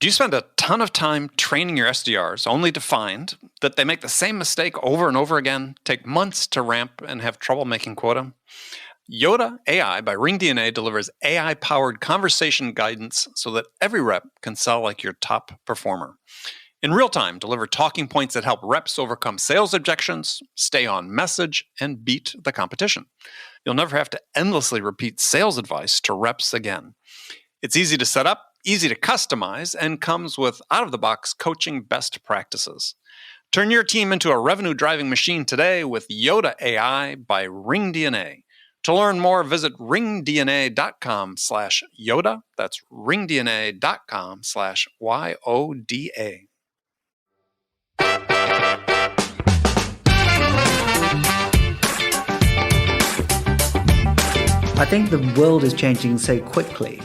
Do you spend a ton of time training your SDRs only to find that they make the same mistake over and over again, take months to ramp, and have trouble making quota? Yoda AI by RingDNA delivers AI-powered conversation guidance so that every rep can sell like your top performer. In real time, deliver talking points that help reps overcome sales objections, stay on message, and beat the competition. You'll never have to endlessly repeat sales advice to reps again. It's easy to set up, easy to customize, and comes with out-of-the-box coaching best practices. Turn your team into a revenue-driving machine today with Yoda AI by RingDNA. To learn more, visit ringdna.com/Yoda. That's ringdna.com/YODA. I think the world is changing so quickly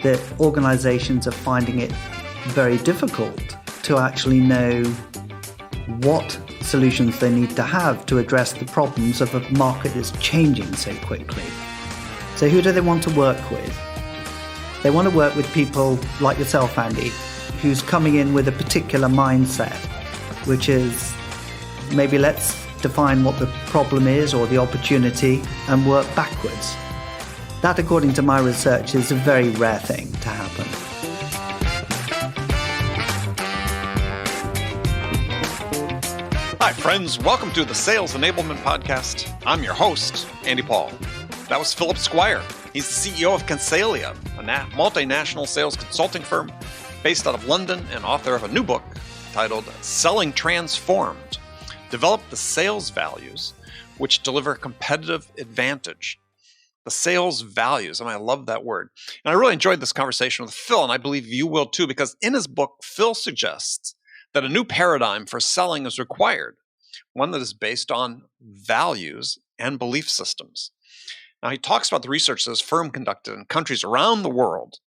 that organizations are finding it very difficult to actually know what solutions they need to have to address the problems of a market that's changing so quickly. So who do they want to work with? They want to work with people like yourself, Andy, who's coming in with a particular mindset, which is maybe let's define what the problem is or the opportunity and work backwards. That, according to my research, is a very rare thing to happen. Hi, friends. Welcome to the Sales Enablement Podcast. I'm your host, Andy Paul. That was Philip Squire. He's the CEO of Consalia, a multinational sales consulting firm based out of London and author of a new book titled Selling Transformed. Develop the sales values which deliver competitive advantage. The sales values. I love that word. And I really enjoyed this conversation with Phil, and I believe you will too, because in his book, Phil suggests that a new paradigm for selling is required, one that is based on values and belief systems. Now, he talks about the research that his firm conducted in countries around the world,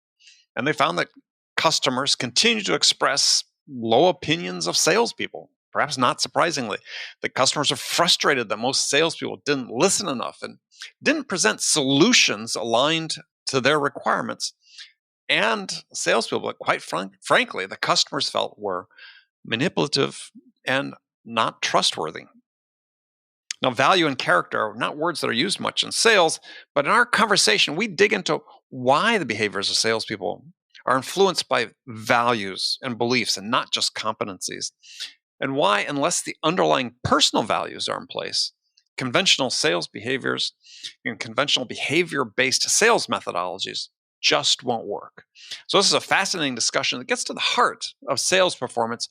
and they found that customers continue to express low opinions of salespeople. Perhaps not surprisingly, that customers are frustrated that most salespeople didn't listen enough and didn't present solutions aligned to their requirements. And salespeople that, quite frankly, the customers felt were manipulative and not trustworthy. Now, value and character are not words that are used much in sales, but in our conversation, we dig into why the behaviors of salespeople are influenced by values and beliefs and not just competencies. And why, unless the underlying personal values are in place, conventional sales behaviors and conventional behavior-based sales methodologies just won't work. So this is a fascinating discussion that gets to the heart of sales performance.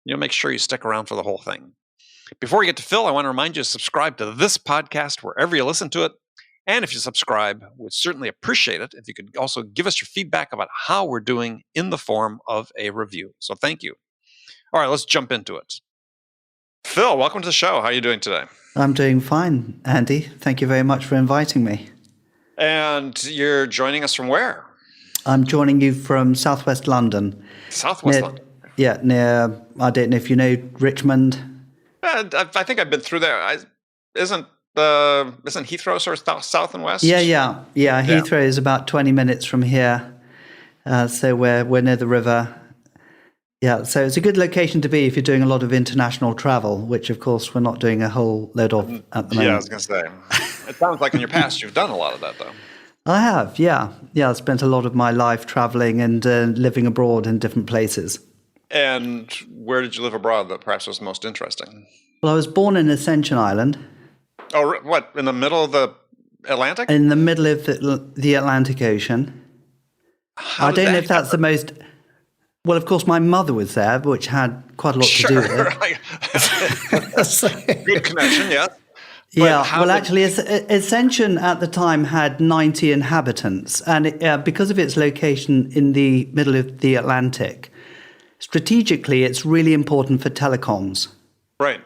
Make sure you stick around for the whole thing. Before we get to Phil, I want to remind you to subscribe to this podcast wherever you listen to it. And if you subscribe, we'd certainly appreciate it if you could also give us your feedback about how we're doing in the form of a review. So thank you. All right, let's jump into it. Phil, welcome to the show. How are you doing today? I'm doing fine, Andy. Thank you very much for inviting me. And you're joining us from where? I'm joining you from southwest London. Southwest London? Yeah, near, I don't know if you know Richmond. I think I've been through there. Isn't Heathrow sort of south and west? Yeah. Heathrow is about 20 minutes from here. So we're near the river. Yeah, so it's a good location to be if you're doing a lot of international travel, which, of course, we're not doing a whole load of at the moment. Yeah, I was going to say. It sounds like in your past you've done a lot of that, though. I have, yeah. Yeah, I spent a lot of my life traveling and living abroad in different places. And where did you live abroad that perhaps was most interesting? Well, I was born in Ascension Island. Oh, what, in the middle of the Atlantic? In the middle of the Atlantic Ocean. I don't know if that's the most... Well, of course, my mother was there, which had quite a lot to do with it. Good connection, yeah. Actually, Ascension at the time had 90 inhabitants. And because of its location in the middle of the Atlantic, strategically, it's really important for telecoms. Right.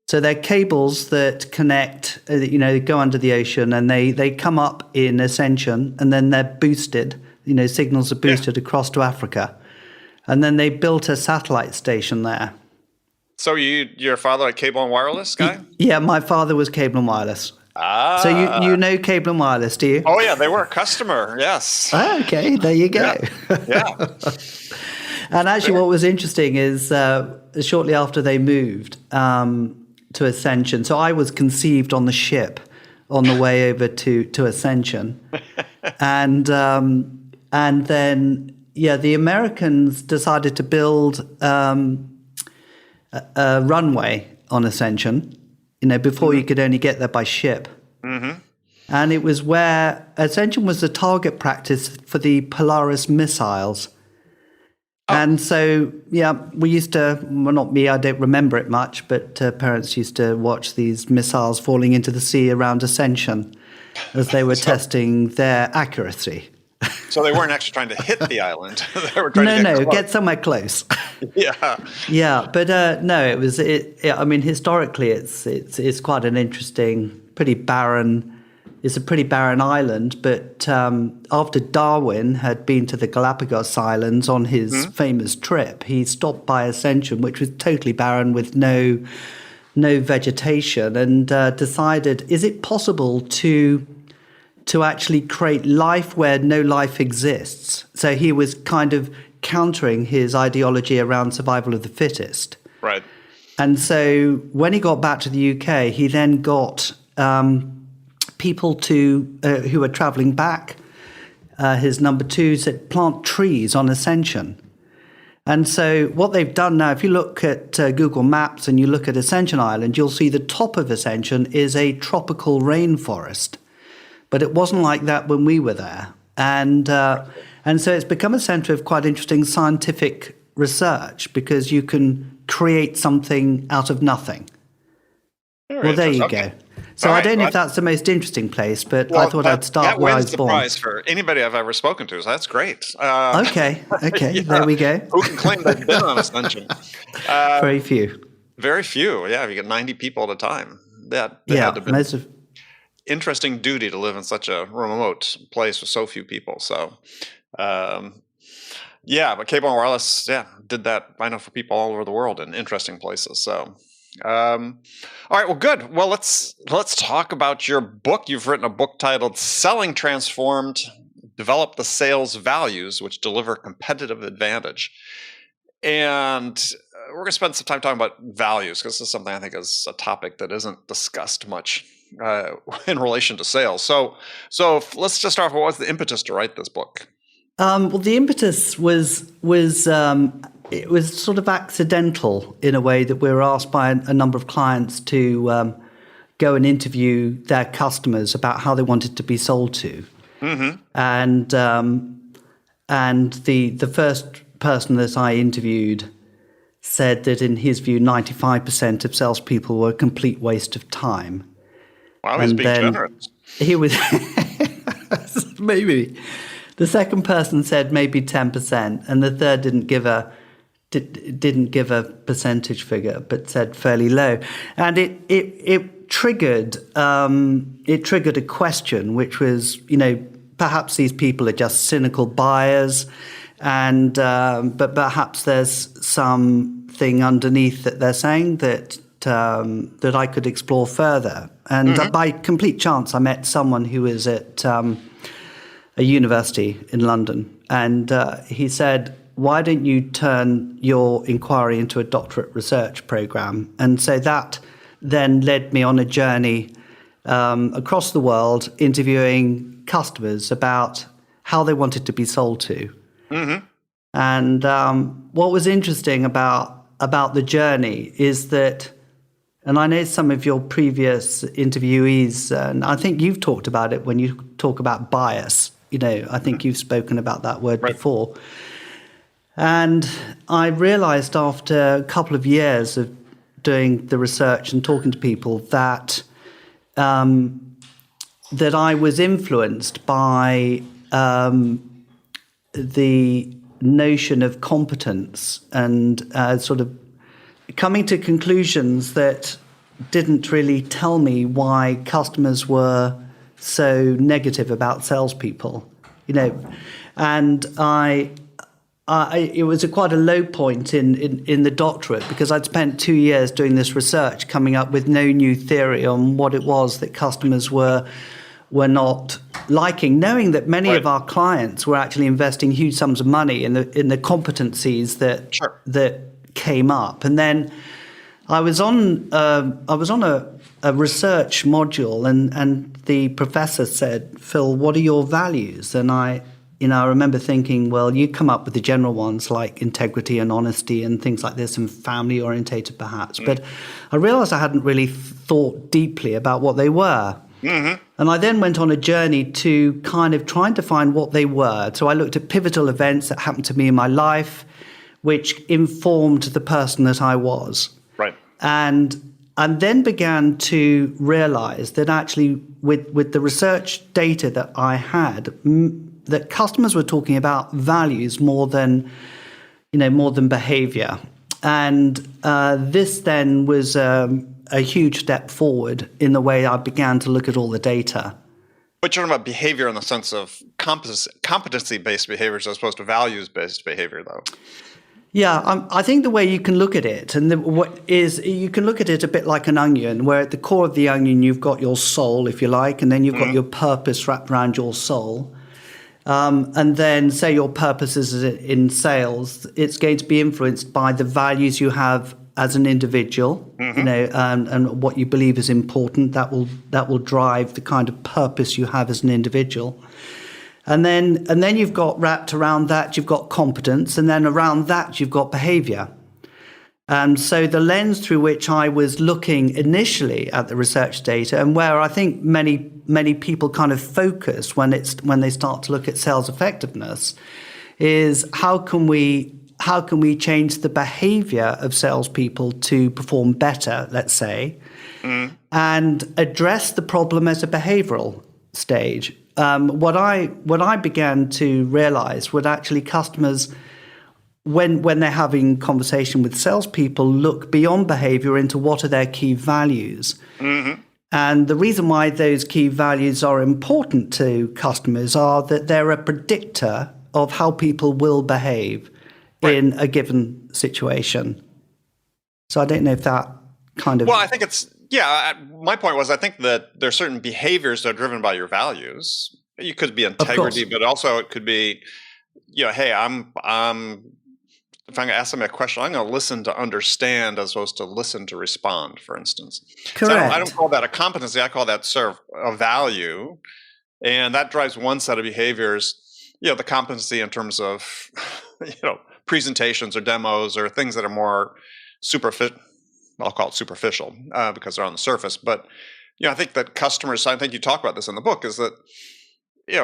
So they're cables that connect, go under the ocean, and they come up in Ascension, and then they're boosted, signals are boosted across to Africa. And then they built a satellite station there. So your father a cable and wireless guy? Yeah, my father was cable and wireless. Ah. So you know cable and wireless, do you? Oh, yeah, they were a customer, yes. Okay, there you go. Yeah. And actually, what was interesting is shortly after they moved to Ascension, so I was conceived on the ship on the way over to Ascension, and then the Americans decided to build a runway on Ascension, before you could only get there by ship. Mm-hmm. And it was where Ascension was the target practice for the Polaris missiles. Oh. And so, we used to, well, not me, I don't remember it much, but parents used to watch these missiles falling into the sea around Ascension as they were testing their accuracy. So they weren't actually trying to hit the island. They were trying to get somewhere close. Yeah. But it was. I mean, historically, it's quite an interesting, pretty barren. It's a pretty barren island. But after Darwin had been to the Galapagos Islands on his famous trip, he stopped by Ascension, which was totally barren with no vegetation, and decided: is it possible to actually create life where no life exists? So he was kind of countering his ideology around survival of the fittest. Right. And so when he got back to the UK, he then got people who were traveling back, his number two said, plant trees on Ascension. And so what they've done now, if you look at Google Maps and you look at Ascension Island, you'll see the top of Ascension is a tropical rainforest. But it wasn't like that when we were there. And so it's become a center of quite interesting scientific research because you can create something out of nothing. Well, there you go. So I don't know if that's the most interesting place, but I thought I'd start where I was born. That wins the prize for anybody I've ever spoken to, so that's great. Okay, there we go. Who can claim they've been on Ascension? Very few. Very few, yeah. You get 90 people at a time. That had to be interesting duty to live in such a remote place with so few people. So, but Cable and Wireless, did that, I know, for people all over the world in interesting places. So, all right, well, good. Well, let's talk about your book. You've written a book titled Selling Transformed, Develop the Sales Values Which Deliver Competitive Advantage. And we're going to spend some time talking about values because this is something I think is a topic that isn't discussed much in relation to sales. So let's just start off. What was the impetus to write this book? Well, the impetus was it was sort of accidental in a way that we were asked by a number of clients to go and interview their customers about how they wanted to be sold to. Mm-hmm. And the first person that I interviewed said that in his view, 95% of salespeople were a complete waste of time. Wow, he's being generous. He was maybe. The second person said maybe 10%, and the third didn't give a percentage figure, but said fairly low. And it triggered a question, which was, perhaps these people are just cynical buyers, and but perhaps there's something underneath that they're saying that I could explore further. And by complete chance, I met someone who was at a university in London, and he said, why don't you turn your inquiry into a doctorate research program? And so that then led me on a journey across the world, interviewing customers about how they wanted to be sold to. Mm-hmm. And what was interesting about the journey is that, and I know some of your previous interviewees, and I think you've talked about it when you talk about bias. I think you've spoken about that word before. And I realized after a couple of years of doing the research and talking to people that that I was influenced by the notion of competence and sort of coming to conclusions that didn't really tell me why customers were so negative about salespeople, and it was quite a low point in the doctorate because I'd spent 2 years doing this research, coming up with no new theory on what it was that customers were not liking, knowing that many Right. of our clients were actually investing huge sums of money in the competencies that Sure. that came up. And then I was on a research module, and the professor said, "Phil, what are your values?" And I remember thinking, well, you come up with the general ones like integrity and honesty and things like this, and family orientated perhaps. But I realized I hadn't really thought deeply about what they were. Mm-hmm. And I then went on a journey to kind of trying to find what they were. So I looked at pivotal events that happened to me in my life, which informed the person that I was. Right. And then began to realize that actually with the research data that I had, that customers were talking about values more than behavior. And this then was a huge step forward in the way I began to look at all the data. But you're talking about behavior in the sense of competency-based behaviors as opposed to values-based behavior, though. Yeah, I think the way you can look at it, you can look at it a bit like an onion, where at the core of the onion you've got your soul, if you like, and then you've got your purpose wrapped around your soul. And then, say your purpose is in sales, it's going to be influenced by the values you have as an individual, and what you believe is important. That will drive the kind of purpose you have as an individual. And then you've got wrapped around that, you've got competence, and then around that you've got behavior. And so the lens through which I was looking initially at the research data, and where I think many people kind of focus when they start to look at sales effectiveness, is how can we change the behavior of salespeople to perform better, let's say, and address the problem at a behavioral stage. What I began to realize would actually customers, when they're having conversation with salespeople, look beyond behavior into what are their key values. Mm-hmm. And the reason why those key values are important to customers are that they're a predictor of how people will behave in a given situation. So I don't know if that kind of... Well, I think my point was I think that there are certain behaviors that are driven by your values. You could be integrity, but also it could be, hey, if I'm going to ask somebody a question, I'm going to listen to understand as opposed to listen to respond, for instance. Correct. So I don't call that a competency. I call that sort of a value. And that drives one set of behaviors, the competency in terms of, presentations or demos or things that are more superficial. I'll call it superficial because they're on the surface. But, I think that customers, I think you talk about this in the book, is that,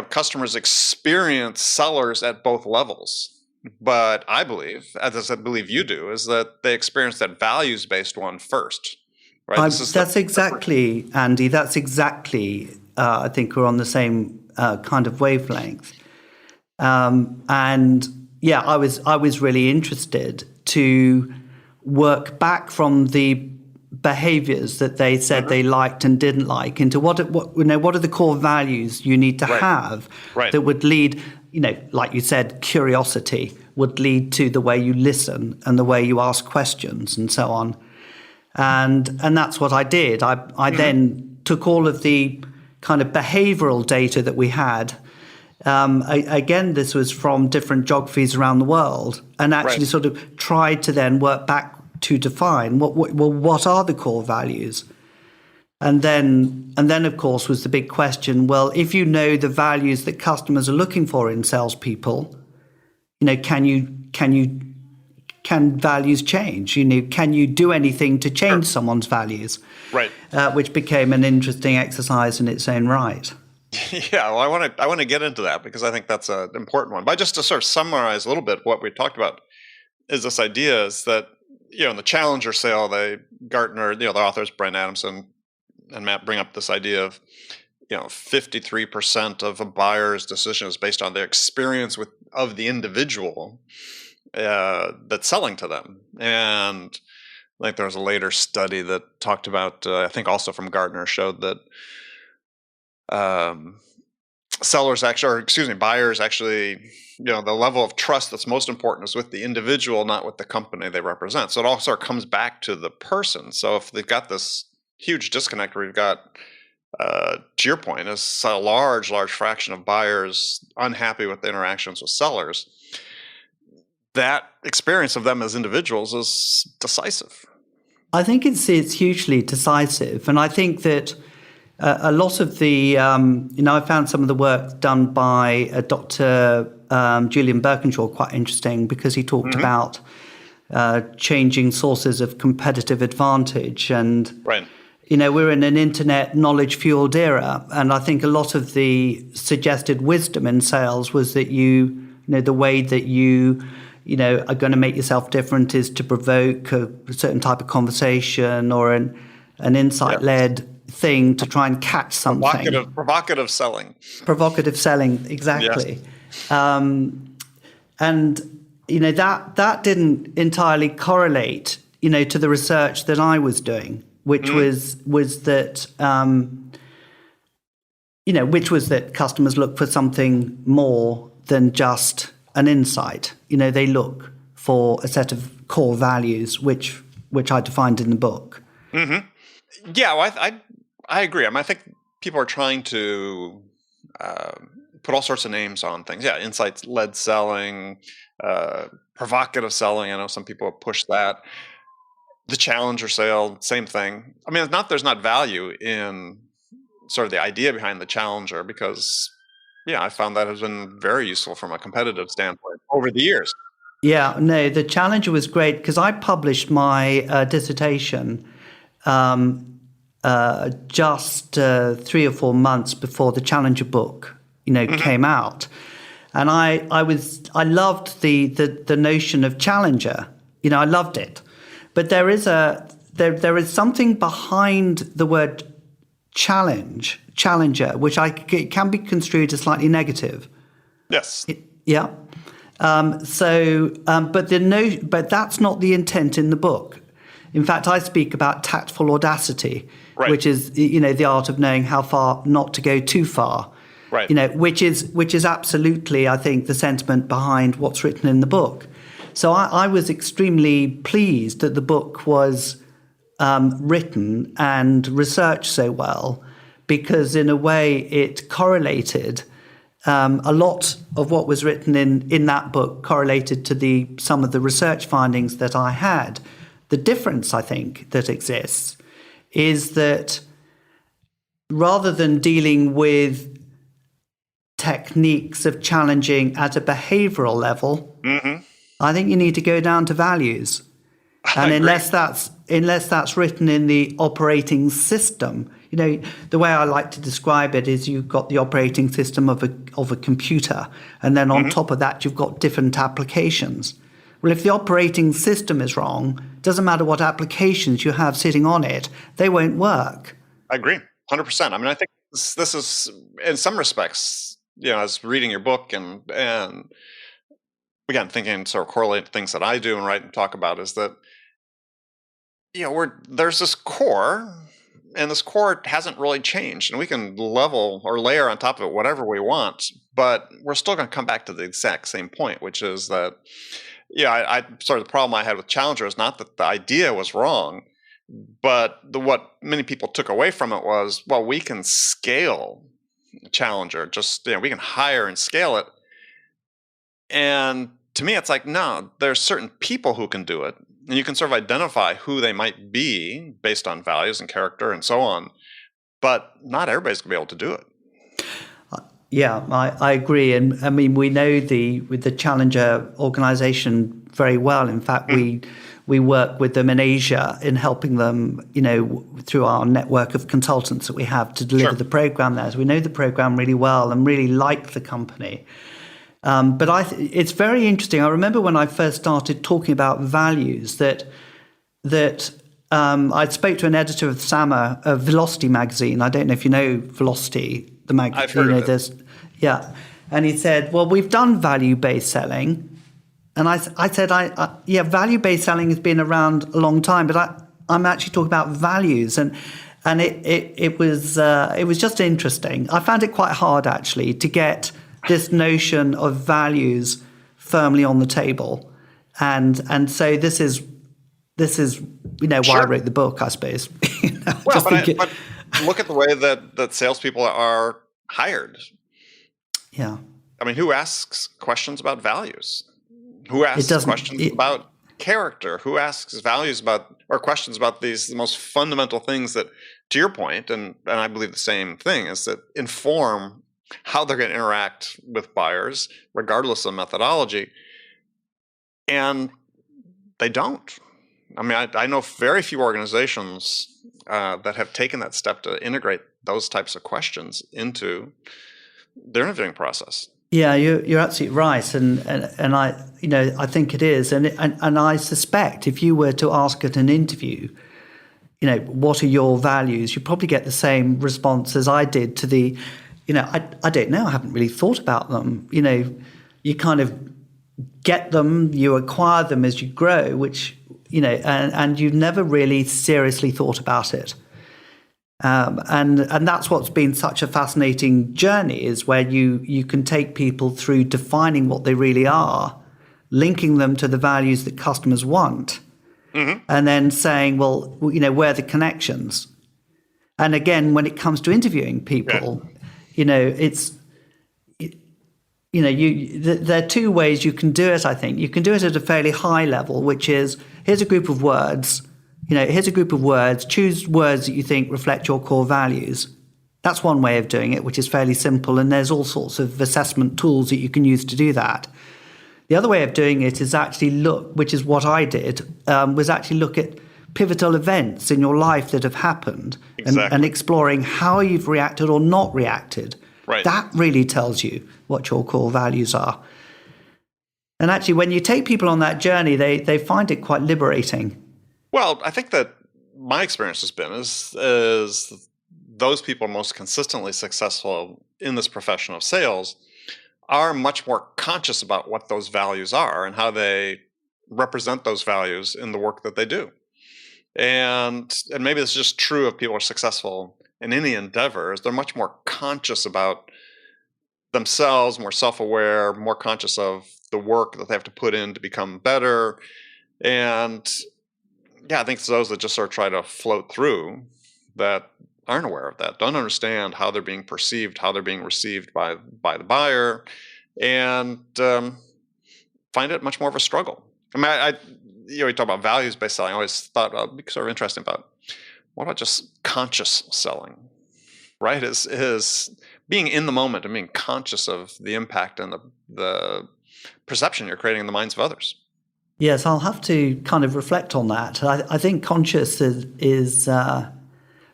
customers experience sellers at both levels. But I believe, as I believe you do, is that they experience that values-based one first. Right? That's exactly, Andy. That's exactly. I think we're on the same kind of wavelength. And yeah, I was really interested to work back from the behaviors that they said they liked and didn't like into what are the core values you need to have that would lead. Like you said, curiosity would lead to the way you listen and the way you ask questions and so on. And that's what I did. I then took all of the kind of behavioral data that we had. Again, this was from different geographies around the world, and actually sort of tried to then work back to define what are the core values. And then, of course, was the big question, well, if you know the values that customers are looking for in salespeople, can values change? Can you do anything to change someone's values? Right. Which became an interesting exercise in its own right. Yeah, well, I want to get into that because I think that's an important one. But just to sort of summarize a little bit what we talked about is this idea is that, in the Challenger sale, Gartner, the authors, Brent Adamson and Matt bring up this idea of, 53% of a buyer's decision is based on their experience of the individual that's selling to them. And I think there was a later study that talked about, I think also from Gartner, showed that buyers actually, the level of trust that's most important is with the individual, not with the company they represent. So it all sort of comes back to the person. So if they've got this huge disconnect where you've got to your point, is a large fraction of buyers unhappy with the interactions with sellers. That experience of them as individuals is decisive. I think it's hugely decisive. And I think that a lot of the, I found some of the work done by Dr. Julian Birkinshaw quite interesting, because he talked about changing sources of competitive advantage. And, right. We're in an internet knowledge-fueled era. And I think a lot of the suggested wisdom in sales was that the way that you are going to make yourself different is to provoke a certain type of conversation or an insight-led thing to try and catch something. Provocative selling. Provocative selling, exactly. Yes. And that didn't entirely correlate, to the research that I was doing, which was that customers look for something more than just an insight. They look for a set of core values, which I defined in the book. Mm-hmm. Yeah, well, I agree. I think people are trying to put all sorts of names on things. Yeah, insights-led selling, provocative selling. I know some people have pushed that. The challenger sale, same thing. I mean, there's not value in sort of the idea behind the challenger, because I found that has been very useful from a competitive standpoint over the years. Yeah, no, the challenger was great, because I published my dissertation just 3 or 4 months before the challenger book, came out, and I loved the notion of challenger. I loved it, but there is something behind the word challenger, which it can be construed as slightly negative. Yes. Yeah. But that's not the intent in the book. In fact, I speak about tactful audacity, right, which is the art of knowing how far not to go too far. Right. Which is absolutely, I think, the sentiment behind what's written in the book. So I was extremely pleased that the book was written and researched so well, because in a way it correlated a lot of what was written in that book correlated to some of the research findings that I had. The difference, I think, that exists is that rather than dealing with techniques of challenging at a behavioral level, I think you need to go down to values. And unless that's written in the operating system, the way I like to describe it is you've got the operating system of a computer, and then on top of that you've got different applications. Well, if the operating system is wrong, it doesn't matter what applications you have sitting on it, they won't work. I agree, 100%. I mean, I think this is, in some respects, as reading your book and again, thinking sort of correlate things that I do and write and talk about, is that there's this core, and this core hasn't really changed, and we can level or layer on top of it whatever we want, but we're still going to come back to the exact same point, which is that I sort of the problem I had with Challenger is not that the idea was wrong, but what many people took away from it was, well, we can scale Challenger, just we can hire and scale it. And to me, it's like, no, there's certain people who can do it, and you can sort of identify who they might be based on values and character and so on, but not everybody's going to be able to do it. Yeah, I agree. And I mean, we know with the Challenger organization very well. In fact, we work with them in Asia in helping them, through our network of consultants that we have to deliver the program there. So we know the program really well and really like the company. But it's very interesting. I remember when I first started talking about values that I spoke to an editor of SAMA, of Velocity magazine. I don't know if you know Velocity, the magazine. I've heard of it. Yeah. And he said, well, we've done value-based selling. And I said, value-based selling has been around a long time, but I'm actually talking about values. And it was just interesting. I found it quite hard, actually, to get this notion of values firmly on the table. And so this is why I wrote the book, I suppose. look at the way that salespeople are hired. Yeah. I mean, who asks questions about values? Who asks questions about character? Who asks questions about the most fundamental things that, to your point, and I believe the same thing, is that inform how they're going to interact with buyers, regardless of methodology. And they don't. I mean, I know very few organizations that have taken that step to integrate those types of questions into their interviewing process. Yeah, you're absolutely right, and I think it is, and I suspect if you were to ask at an interview, what are your values, you probably get the same response as I did to the, I don't know, I haven't really thought about them. You kind of get them, you acquire them as you grow, which and you've never really seriously thought about it. And that's what's been such a fascinating journey, is where you can take people through defining what they really are, linking them to the values that customers want, and then saying, well, where are the connections? And again, when it comes to interviewing people, there are two ways you can do it, I think. You can do it at a fairly high level, which is, here's a group of words. Choose words that you think reflect your core values. That's one way of doing it, which is fairly simple, and there's all sorts of assessment tools that you can use to do that. The other way of doing it is actually which is what I did, was actually look at pivotal events in your life that have happened, and exploring how you've reacted or not reacted. Right. That really tells you what your core values are. And actually, when you take people on that journey, they find it quite liberating. Well, I think that my experience has been is those people most consistently successful in this profession of sales are much more conscious about what those values are and how they represent those values in the work that they do. And maybe it's just true of people who are successful in any endeavor, is they're much more conscious about themselves, more self-aware, more conscious of the work that they have to put in to become better. And yeah, I think it's those that just sort of try to float through that aren't aware of that, don't understand how they're being perceived, how they're being received by the buyer, and find it much more of a struggle. I mean, you talk about values-based selling. I always thought it'd be sort of interesting about, what about just conscious selling, right? Is being in the moment and being conscious of the impact and the perception you're creating in the minds of others. Yes, I'll have to kind of reflect on that. I think conscious is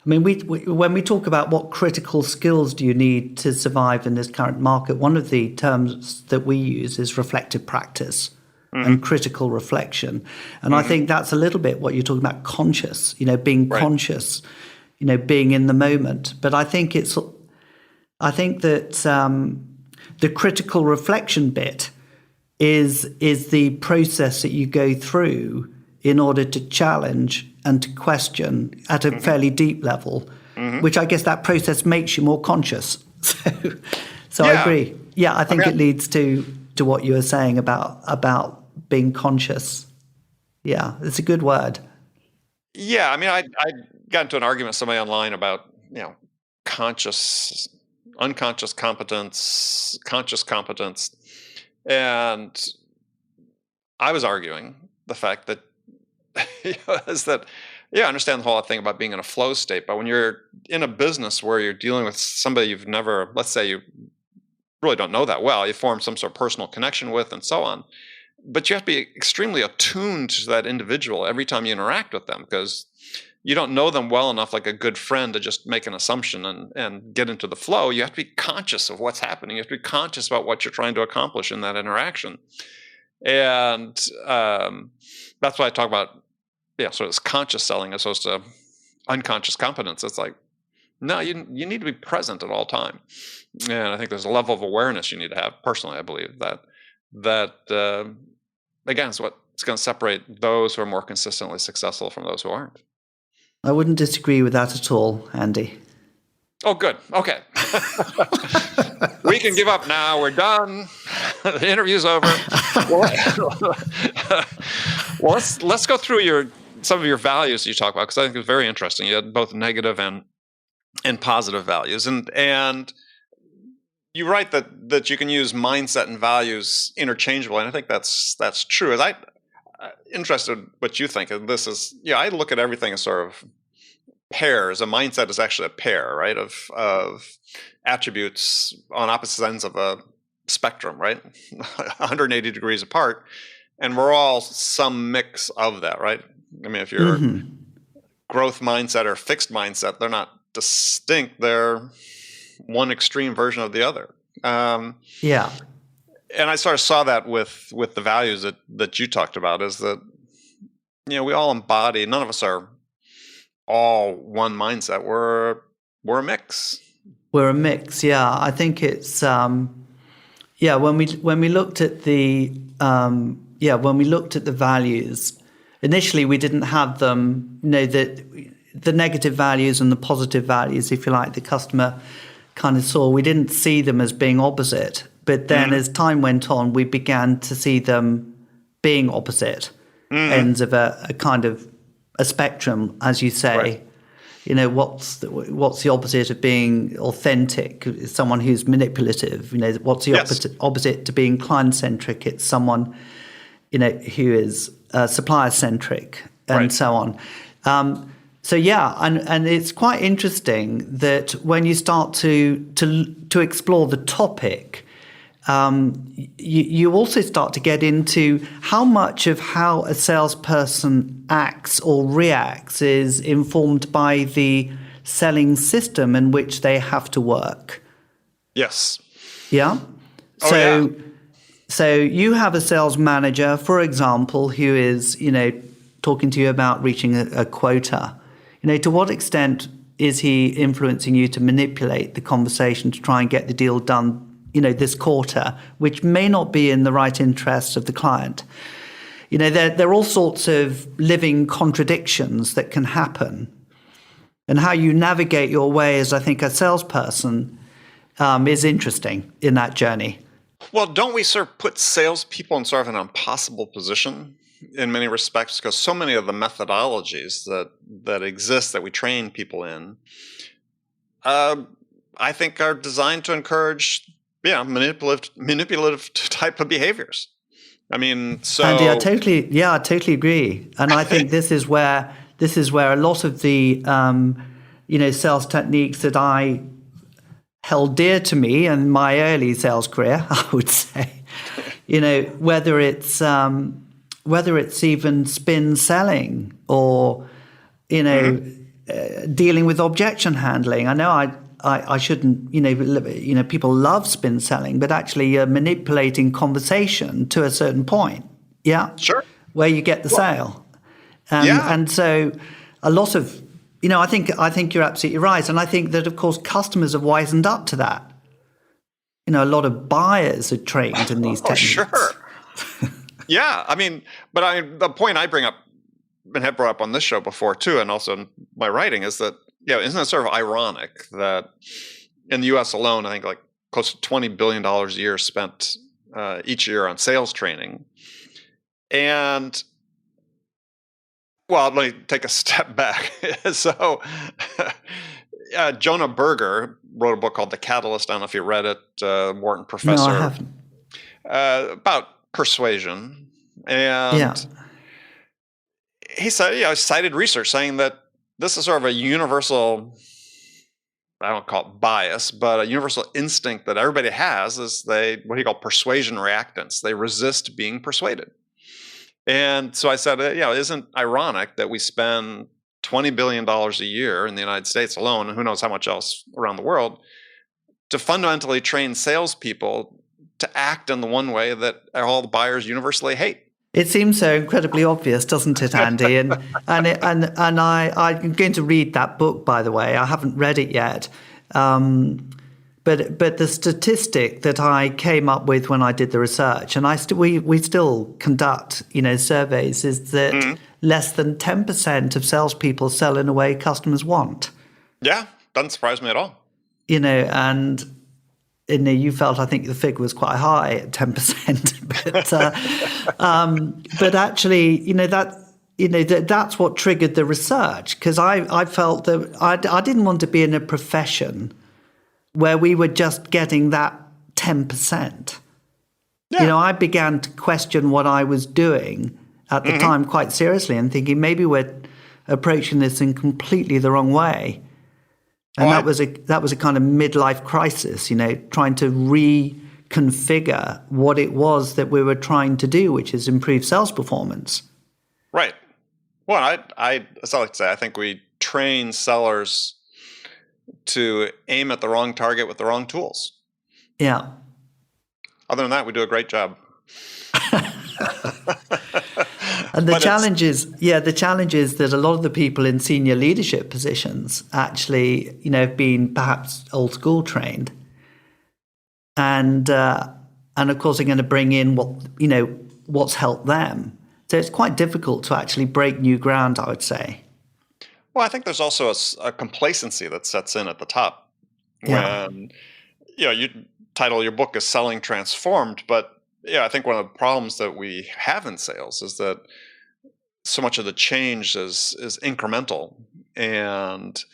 when we talk about what critical skills do you need to survive in this current market, one of the terms that we use is reflective practice and critical reflection. And I think that's a little bit what you're talking about, conscious, being conscious, being in the moment. But I think that the critical reflection bit is the process that you go through in order to challenge and to question at a fairly deep level, which I guess that process makes you more conscious. So I agree. Yeah, I think it leads to what you were saying about being conscious. Yeah, it's a good word. Yeah, I mean, I got into an argument with somebody online about, unconscious competence, conscious competence. And I was arguing the fact that I understand the whole thing about being in a flow state, but when you're in a business where you're dealing with somebody you've never, let's say you really don't know that well, you form some sort of personal connection with and so on, but you have to be extremely attuned to that individual every time you interact with them, because you don't know them well enough, like a good friend, to just make an assumption and get into the flow. You have to be conscious of what's happening. You have to be conscious about what you're trying to accomplish in that interaction. And that's why I talk about, sort of this conscious selling as opposed to unconscious competence. It's like, no, you need to be present at all time. And I think there's a level of awareness you need to have. Personally, I believe that again, is what's going to separate those who are more consistently successful from those who aren't. I wouldn't disagree with that at all, Andy. Oh, good. Okay. We can give up now. We're done. The interview's over. Well, let's go through some of your values you talk about, because I think it's very interesting. You had both negative and and positive values. And you write that you can use mindset and values interchangeably, and I think that's true. As I interested what you think of this is, I look at everything as sort of pairs. A mindset is actually a pair, right, of attributes on opposite ends of a spectrum, right, 180 degrees apart, and we're all some mix of that, right? I mean, if you're growth mindset or fixed mindset, they're not distinct. They're one extreme version of the other. Yeah. And I sort of saw that with the values that you talked about, is that, we all embody, none of us are all one mindset. We're a mix. We're a mix. Yeah. I think it's, when we looked at the, when we looked at the values, initially we didn't have them, the negative values and the positive values, if you like, the customer kind of saw. We didn't see them as being opposite. But then as time went on, we began to see them being opposite ends of a kind of a spectrum, as you say. Right. What's the opposite of being authentic? Someone who's manipulative. What's the opposite to being client-centric? It's someone, who is supplier-centric, and so on. And it's quite interesting that when you start to explore the topic, you also start to get into how much of how a salesperson acts or reacts is informed by the selling system in which they have to work. Yes. Yeah? So you have a sales manager, for example, who is, talking to you about reaching a quota. To what extent is he influencing you to manipulate the conversation to try and get the deal done, this quarter, which may not be in the right interests of the client? There are all sorts of living contradictions that can happen. And how you navigate your way as, I think, a salesperson is interesting in that journey. Well, don't we sort of put salespeople in sort of an impossible position in many respects? Because so many of the methodologies that exist, that we train people in, I think are designed to encourage manipulative type of behaviors. I mean, so Andy, I totally agree. And I think this is where a lot of the sales techniques that I held dear to me in my early sales career, I would say, whether it's even spin selling or dealing with objection handling. I know I shouldn't, people love spin selling, but actually manipulating conversation to a certain point. Yeah. Sure. Where you get the sale. And so a lot of, I think you're absolutely right. And I think that, of course, customers have wisened up to that. A lot of buyers are trained in these techniques. Sure. Yeah. I mean, but the point I bring up and have brought up on this show before too, and also in my writing, is that, isn't it sort of ironic that in the U.S. alone, I think like close to $20 billion a year spent each year on sales training. And, well, let me take a step back. So Jonah Berger wrote a book called The Catalyst. I don't know if you read it, Wharton professor. No, I haven't. About persuasion. And he said, cited research saying that this is sort of a universal, I don't call it bias, but a universal instinct that everybody has is what he called persuasion reactance. They resist being persuaded. And so I said, isn't ironic that we spend $20 billion a year in the United States alone, and who knows how much else around the world, to fundamentally train salespeople to act in the one way that all the buyers universally hate. It seems so incredibly obvious, doesn't it, Andy? And I'm going to read that book, by the way. I haven't read it yet. But the statistic that I came up with when I did the research, and we still conduct surveys, is that less than 10% of salespeople sell in a way customers want. Yeah, doesn't surprise me at all. And you felt, I think the figure was quite high at 10%, but actually, that's what triggered the research, because I felt that I didn't want to be in a profession where we were just getting that 10%. Yeah. I began to question what I was doing at the time quite seriously, and thinking maybe we're approaching this in completely the wrong way. And that was a kind of midlife crisis, trying to reconfigure what it was that we were trying to do, which is improve sales performance. Right. Well, as I like to say, I think we train sellers to aim at the wrong target with the wrong tools. Yeah. Other than that, we do a great job. And the challenge is that a lot of the people in senior leadership positions actually, have been perhaps old school trained, and of course they're going to bring in what's helped them. So it's quite difficult to actually break new ground, I would say. Well, I think there's also a complacency that sets in at the top when you title your book is Selling Transformed, but I think one of the problems that we have in sales is that so much of the change is incremental, and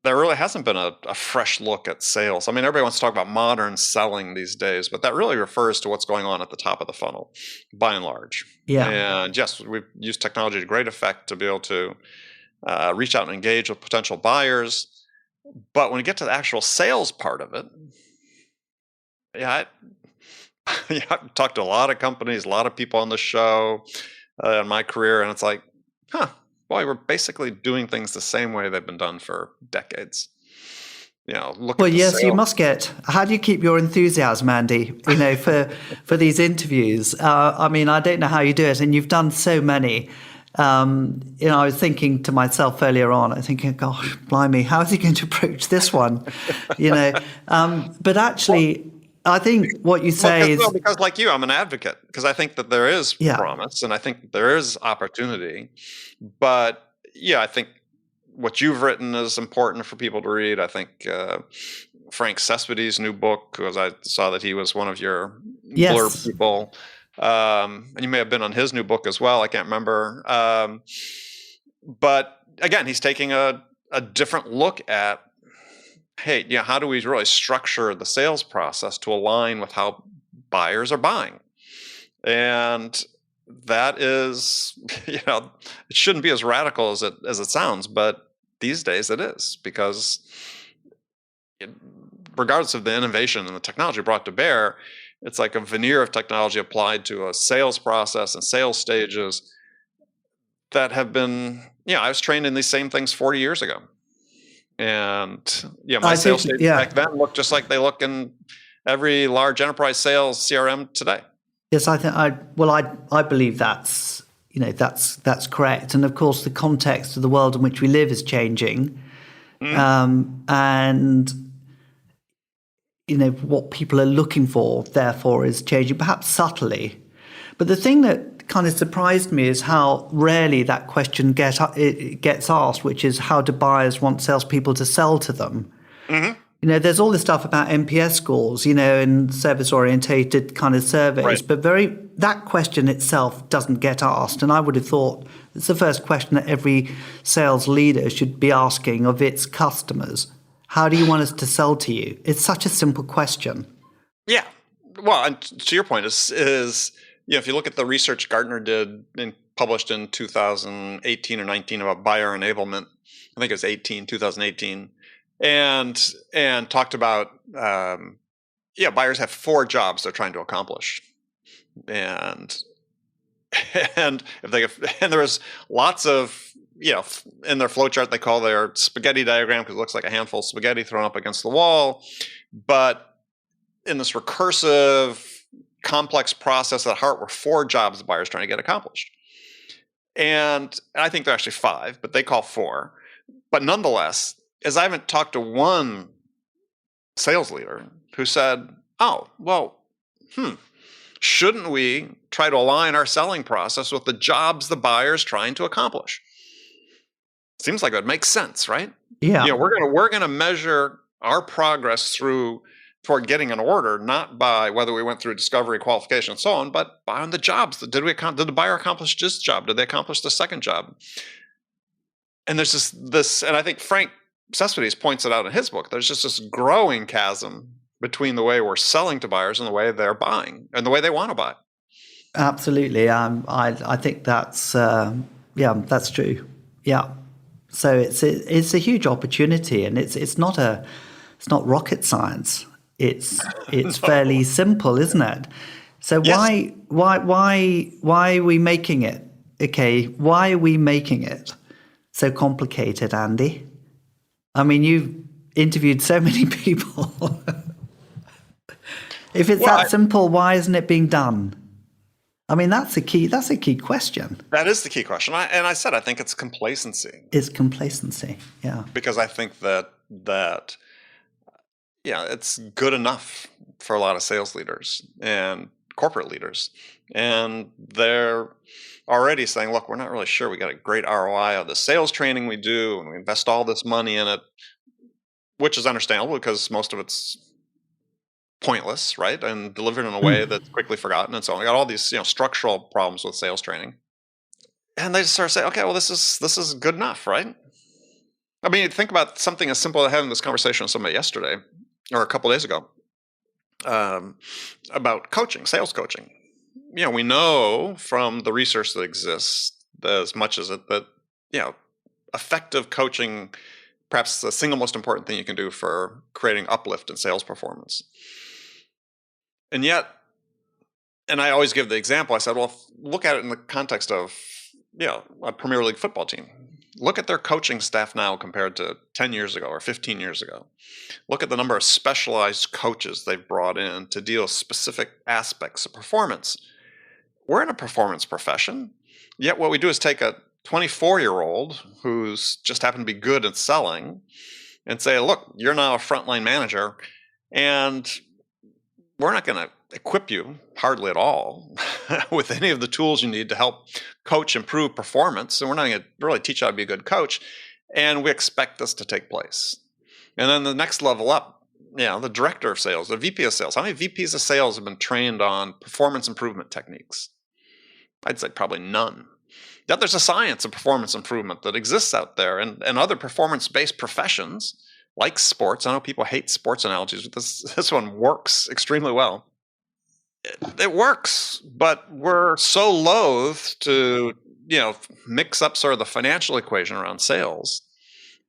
there really hasn't been a fresh look at sales. I mean, everybody wants to talk about modern selling these days, but that really refers to what's going on at the top of the funnel, by and large. Yeah. And yes, we've used technology to great effect to be able to reach out and engage with potential buyers, but when you get to the actual sales part of it, I've talked to a lot of companies, a lot of people on the show in my career, and it's like, boy, we're basically doing things the same way they've been done for decades. Well, yes, you must get. How do you keep your enthusiasm, Andy? For these interviews. I mean, I don't know how you do it, and you've done so many. I was thinking to myself earlier on, I'm thinking, gosh, blimey, how is he going to approach this one? But actually, I think what you say is... because like you, I'm an advocate, because I think that there is promise, and I think there is opportunity. But I think what you've written is important for people to read. I think Frank Cespedes' new book, because I saw that he was one of your blurb people. And you may have been on his new book as well. I can't remember. But again, he's taking a different look at, hey, how do we really structure the sales process to align with how buyers are buying? And that is, it shouldn't be as radical as it sounds, but these days it is, because regardless of the innovation and the technology brought to bear, it's like a veneer of technology applied to a sales process and sales stages that have been, I was trained in these same things 40 years ago. And my sales stages back then looked just like they look in every large enterprise sales CRM today. Yes, I believe that's correct. And of course, the context of the world in which we live is changing. And what people are looking for, therefore, is changing, perhaps subtly. But the thing that kind of surprised me is how rarely that question gets asked, which is, how do buyers want salespeople to sell to them? There's all this stuff about NPS scores, and service-orientated kind of surveys, but that question itself doesn't get asked. And I would have thought it's the first question that every sales leader should be asking of its customers. How do you want us to sell to you? It's such a simple question. Yeah. Well, and to your point is if you look at the research Gartner did and published in 2018 or 19 about buyer enablement, I think it was 2018, and talked about buyers have 4 jobs they're trying to accomplish, and there was lots of in their flowchart they call their spaghetti diagram, because it looks like a handful of spaghetti thrown up against the wall, but in this recursive, complex process at heart were 4 jobs the buyer's trying to get accomplished. And I think they're actually 5, but they call 4. But nonetheless, as I haven't talked to one sales leader who said, oh, well, shouldn't we try to align our selling process with the jobs the buyer's trying to accomplish? Seems like it would make sense, right? Yeah. We're gonna measure our progress through toward getting an order, not by whether we went through discovery, qualification, and so on, but by on the jobs. Did the buyer accomplish this job? Did they accomplish the second job? And there's just this, and I think Frank Cespedes points it out in his book, there's just this growing chasm between the way we're selling to buyers and the way they're buying and the way they want to buy. Absolutely. I think that's that's true. Yeah. So it's a huge opportunity, and it's not rocket science. It's No. fairly simple, isn't it? So Yes. why are we making it? Okay, why are we making it so complicated, Andy? I mean, you've interviewed so many people. If it's Well, that simple, why isn't it being done? I mean, that's a key question. That is the key question. I said I think it's complacency. It's complacency. Yeah. Because I think that it's good enough for a lot of sales leaders and corporate leaders, and they're already saying, look, we're not really sure we got a great ROI of the sales training we do, and we invest all this money in it, which is understandable because most of it's pointless, right, and delivered in a way that's quickly forgotten and so on. We got all these structural problems with sales training, and they just sort of say, okay, well, this is good enough, right? I mean, think about something as simple as having this conversation with somebody yesterday or a couple days ago about coaching, sales coaching. We know from the research that exists, as much as it, that effective coaching, perhaps the single most important thing you can do for creating uplift in sales performance. And yet, and I always give the example, I said, well, look at it in the context of a Premier League football team. Look at their coaching staff now compared to 10 years ago or 15 years ago. Look at the number of specialized coaches they've brought in to deal with specific aspects of performance. We're in a performance profession, yet what we do is take a 24-year-old who's just happened to be good at selling and say, look, you're now a frontline manager, and we're not going to equip you hardly at all with any of the tools you need to help coach improve performance, and we're not going to really teach you how to be a good coach, and we expect this to take place. And then the next level up, the director of sales, the VP of sales. How many VPs of sales have been trained on performance improvement techniques? I'd say probably none. Yet there's a science of performance improvement that exists out there, and other performance-based professions like sports. I know people hate sports analogies, but this one works extremely well. It works, but we're so loath to mix up sort of the financial equation around sales.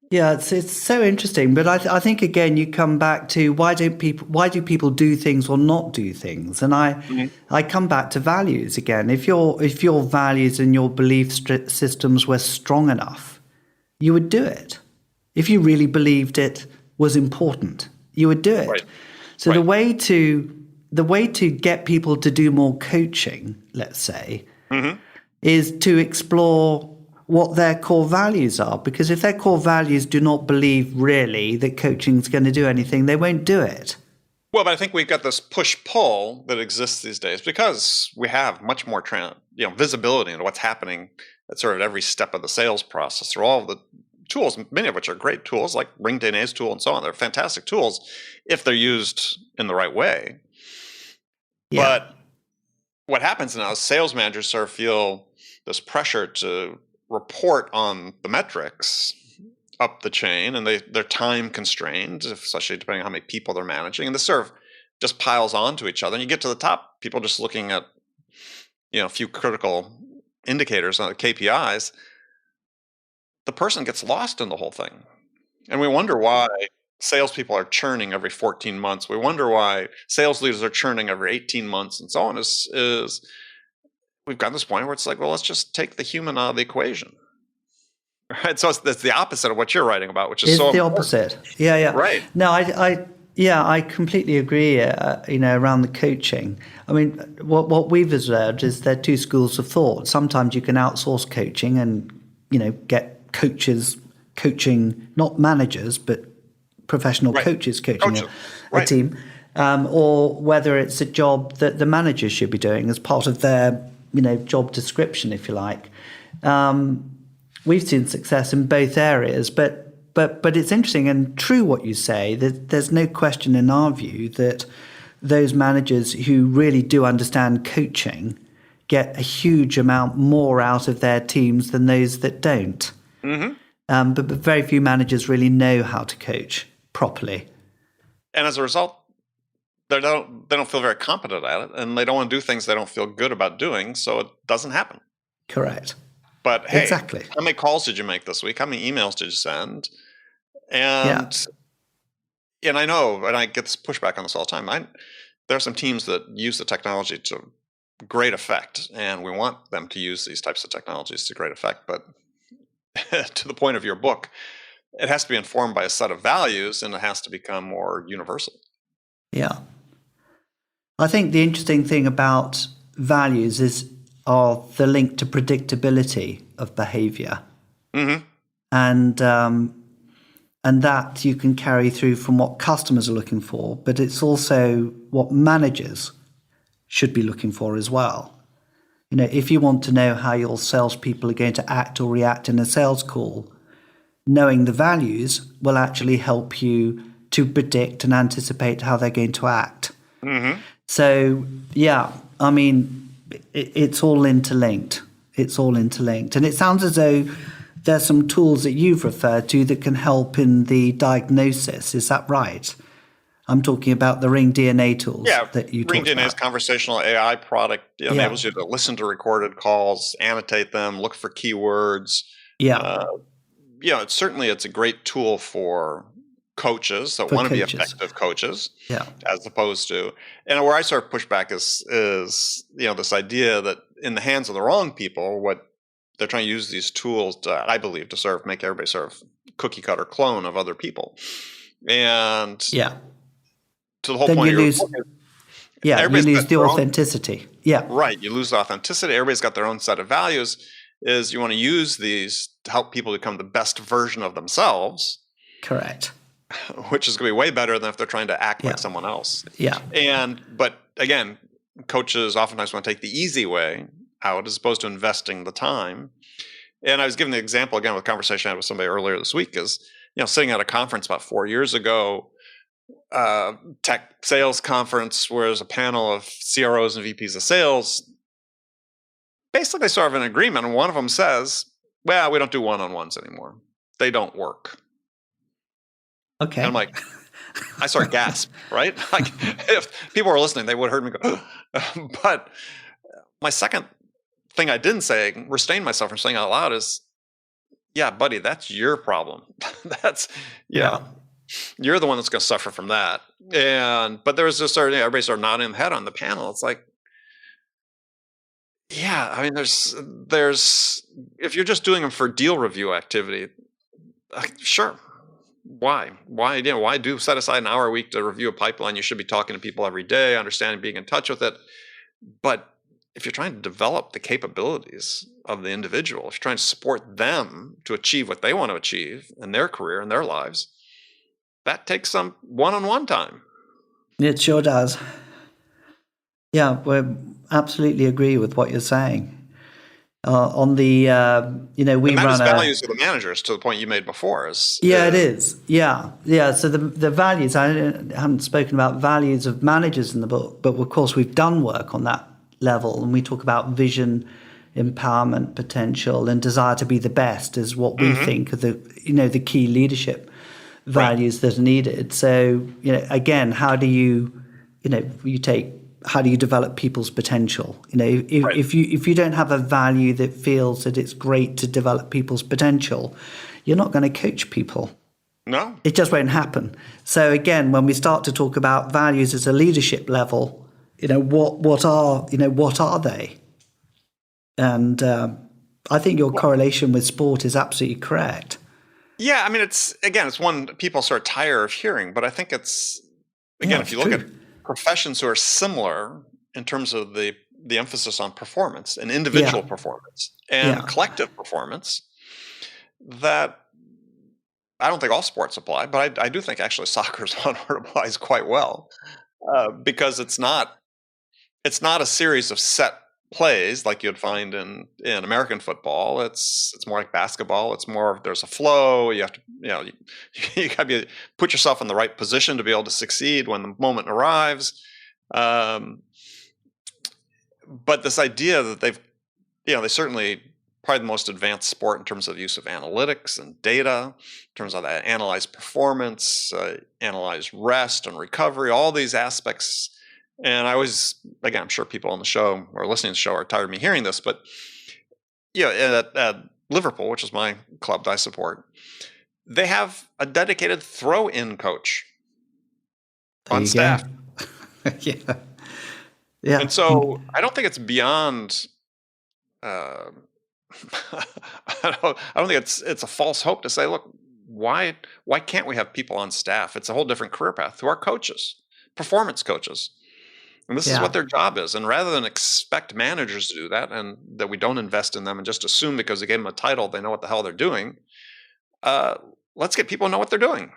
Yeah, it's so interesting, but I think again you come back to why do people do things or not do things, and I come back to values again. If your values and your belief systems were strong enough, you would do it. If you really believed it was important, you would do it. Right. So the way to get people to do more coaching, let's say, is to explore what their core values are. Because if their core values do not believe really that coaching is going to do anything, they won't do it. Well, but I think we've got this push-pull that exists these days because we have much more visibility into what's happening at sort of every step of the sales process through all of the tools, many of which are great tools, like RingDNA's tool and so on. They're fantastic tools if they're used in the right way. Yeah. But what happens now is sales managers sort of feel this pressure to report on the metrics up the chain, and they're time constrained, especially depending on how many people they're managing. And this sort of just piles onto each other. And you get to the top, people just looking at a few critical indicators on the KPIs. The person gets lost in the whole thing. And we wonder why salespeople are churning every 14 months. We wonder why sales leaders are churning every 18 months and so on. Is we've got this point where it's like, well, let's just take the human out of the equation. Right? So that's the opposite of what you're writing about, which is it's so the important. opposite. Yeah. Right. No, I completely agree, around the coaching. I mean, what we've observed is there are two schools of thought. Sometimes you can outsource coaching and, get coaches coaching, not managers, but professional coaches coaching a team, or whether it's a job that the managers should be doing as part of their, job description, if you like. We've seen success in both areas, but But it's interesting and true what you say. There's no question in our view that those managers who really do understand coaching get a huge amount more out of their teams than those that don't. But very few managers really know how to coach properly. And as a result, they don't feel very competent at it, and they don't want to do things they don't feel good about doing, so it doesn't happen. Correct. But hey, exactly. How many calls did you make this week? How many emails did you send? And I know, and I get this pushback on this all the time. There are some teams that use the technology to great effect, and we want them to use these types of technologies to great effect. But to the point of your book, it has to be informed by a set of values, and it has to become more universal. Yeah. I think the interesting thing about values are the link to predictability of behavior. And that you can carry through from what customers are looking for, but it's also what managers should be looking for as well. If you want to know how your salespeople are going to act or react in a sales call, knowing the values will actually help you to predict and anticipate how they're going to act. So, it's all interlinked. It's all interlinked. And it sounds as though there's some tools that you've referred to that can help in the diagnosis. Is that right? I'm talking about the Ring DNA tools that you talked about. Ring DNA is a conversational AI product. It enables you to listen to recorded calls, annotate them, look for keywords. It's a great tool for coaches that want to be effective coaches, as opposed to, and where I sort of push back is this idea that in the hands of the wrong people, what they're trying to use these tools to, I believe, to sort of make everybody sort of cookie cutter clone of other people, and to the whole then point, you lose the authenticity. Right, you lose the authenticity. Everybody's got their own set of values. Is you want to use these to help people become the best version of themselves. Correct. Which is going to be way better than if they're trying to act like someone else. But again, coaches oftentimes want to take the easy way out as opposed to investing the time. And I was giving the example again with a conversation I had with somebody earlier this week is, sitting at a conference about 4 years ago, tech sales conference, where there's a panel of CROs and VPs of sales, basically sort of an agreement. And one of them says, well, we don't do one-on-ones anymore. They don't work. Okay. And I'm like, I sort of gasp, right? Like, if people were listening, they would have heard me go, but my second thing I didn't say, restrain myself from saying out loud is, yeah, buddy, that's your problem. You're the one that's going to suffer from that. But there was just everybody started nodding their head on the panel. It's like, there's if you're just doing them for deal review activity, sure. Why do set aside an hour a week to review a pipeline? You should be talking to people every day, understanding, being in touch with it. But if you're trying to develop the capabilities of the individual, if you're trying to support them to achieve what they want to achieve in their career and their lives, that takes some one-on-one time. It sure does. Yeah, we absolutely agree with what you're saying. On the, we run values of the managers to the point you made before. It is. Yeah. So the values, I haven't spoken about values of managers in the book, but of course we've done work on that level, and we talk about vision, empowerment, potential, and desire to be the best is what we think are the key leadership values that are needed. So, again, how do you develop people's potential? If you don't have a value that feels that it's great to develop people's potential, you're not going to coach people. No, it just won't happen. So again, when we start to talk about values at a leadership level, what are they? And I think your correlation with sport is absolutely correct. Yeah, it's one people sort of tire of hearing, but I think it's if you look at professions who are similar in terms of the emphasis on performance and individual performance and collective performance, that I don't think all sports apply, but I do think actually soccer is one where it applies quite well, because it's not a series of set plays like you'd find in American football. It's more like basketball. It's more, there's a flow. You have to, you got to put yourself in the right position to be able to succeed when the moment arrives. But this idea that they certainly probably the most advanced sport in terms of the use of analytics and data, in terms of that analyze performance, analyze rest and recovery, all these aspects. And I always, again, I'm sure people on the show or listening to the show are tired of me hearing this, but at Liverpool, which is my club that I support, they have a dedicated throw-in coach on staff. Yeah. And so I don't think it's beyond. I don't think it's a false hope to say, look, why can't we have people on staff? It's a whole different career path who are coaches, performance coaches. And this is what their job is. And rather than expect managers to do that and that we don't invest in them and just assume because they gave them a title, they know what the hell they're doing, let's get people to know what they're doing.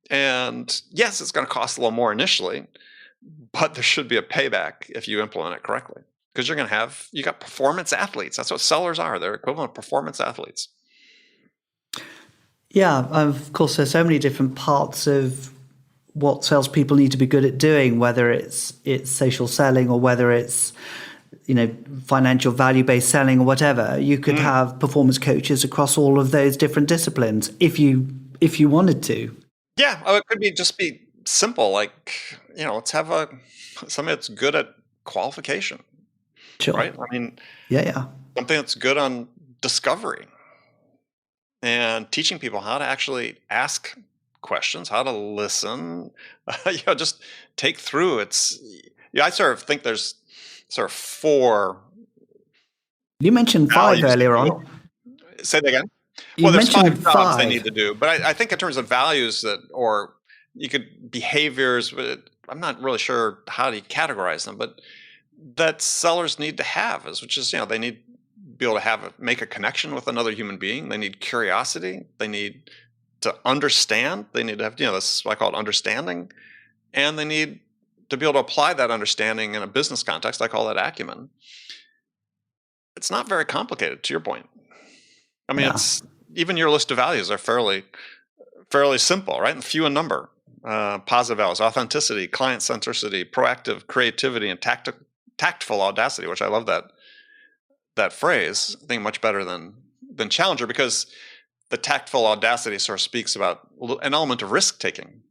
And yes, it's going to cost a little more initially, but there should be a payback if you implement it correctly. Because you got performance athletes. That's what sellers are. They're equivalent of performance athletes. Yeah, of course, there's so many different parts of what salespeople need to be good at doing, whether it's social selling or whether it's financial value-based selling or whatever. You could have performance coaches across all of those different disciplines if you wanted to. Yeah, it could just be simple, like let's have somebody that's good at qualification. Sure. Right? I mean, yeah. Something that's good on discovery and teaching people how to actually ask questions, how to listen, just take through. I sort of think there's sort of 4. You mentioned 5 earlier on. Say that again. There's 5 jobs they need to do, but I think in terms of values or you could behaviors, but I'm not really sure how to categorize them, but that sellers need to have which is they need to be able to make a connection with another human being. They need curiosity. They need to understand. They need to have this is what I call it understanding, and they need to be able to apply that understanding in a business context. I call that acumen. It's not very complicated, to your point. I mean, it's even your list of values are fairly simple, right? And few in number. Positive values: authenticity, client centricity, proactive creativity, and tactful audacity, which I love that phrase. I think much better than challenger, because the tactful audacity sort of speaks about an element of risk taking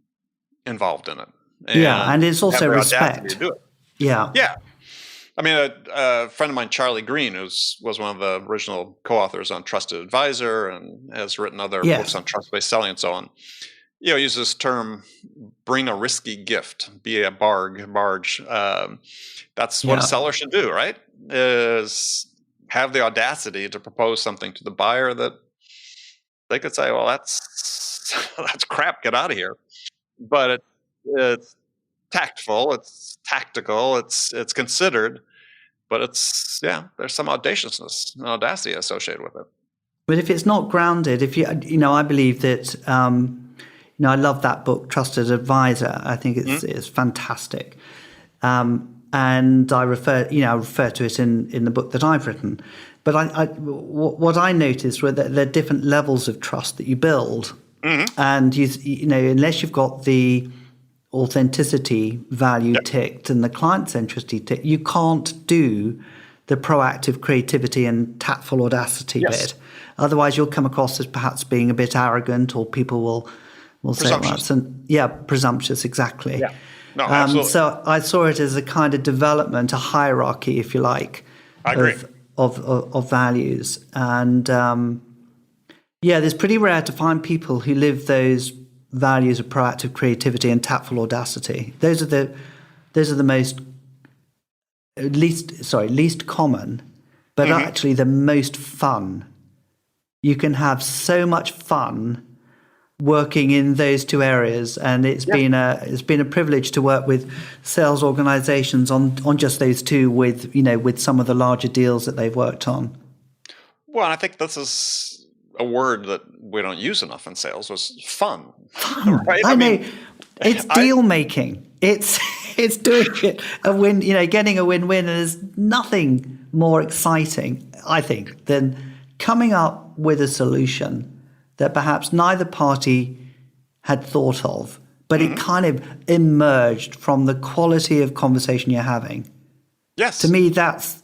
involved in it. And it's also respect. To do it. Yeah. I mean, a friend of mine, Charlie Green, who was one of the original co-authors on Trusted Advisor and has written other books on trust-based selling and so on. Uses this term, bring a risky gift, be a barge. That's what a seller should do, right? Is have the audacity to propose something to the buyer that they could say, well, that's crap, get out of here. But it's tactful, it's tactical, it's considered, but there's some audaciousness and audacity associated with it. But if it's not grounded, I believe that, I love that book, Trusted Advisor. I think it's fantastic. And I refer to it in the book that I've written. But what I noticed were that there are different levels of trust that you build. And unless you've got the authenticity value ticked and the client centricity ticked, you can't do the proactive creativity and tactful audacity bit. Otherwise, you'll come across as perhaps being a bit arrogant, or people will say presumptuous, exactly. Yeah. No, absolutely. So I saw it as a kind of development, a hierarchy, if you like, I agree. of values. And it's pretty rare to find people who live those values of proactive creativity and tactful audacity. Those are the least common, but actually the most fun. You can have so much fun working in those 2 areas, and it's been a privilege to work with sales organizations on just those 2 with some of the larger deals that they've worked on. Well, I think this is a word that we don't use enough in sales, was fun. Right? I mean, it's deal making. It's it's doing it a win, getting a win-win. And there's nothing more exciting, I think, than coming up with a solution that perhaps neither party had thought of, but it kind of emerged from the quality of conversation you're having. Yes. To me, that's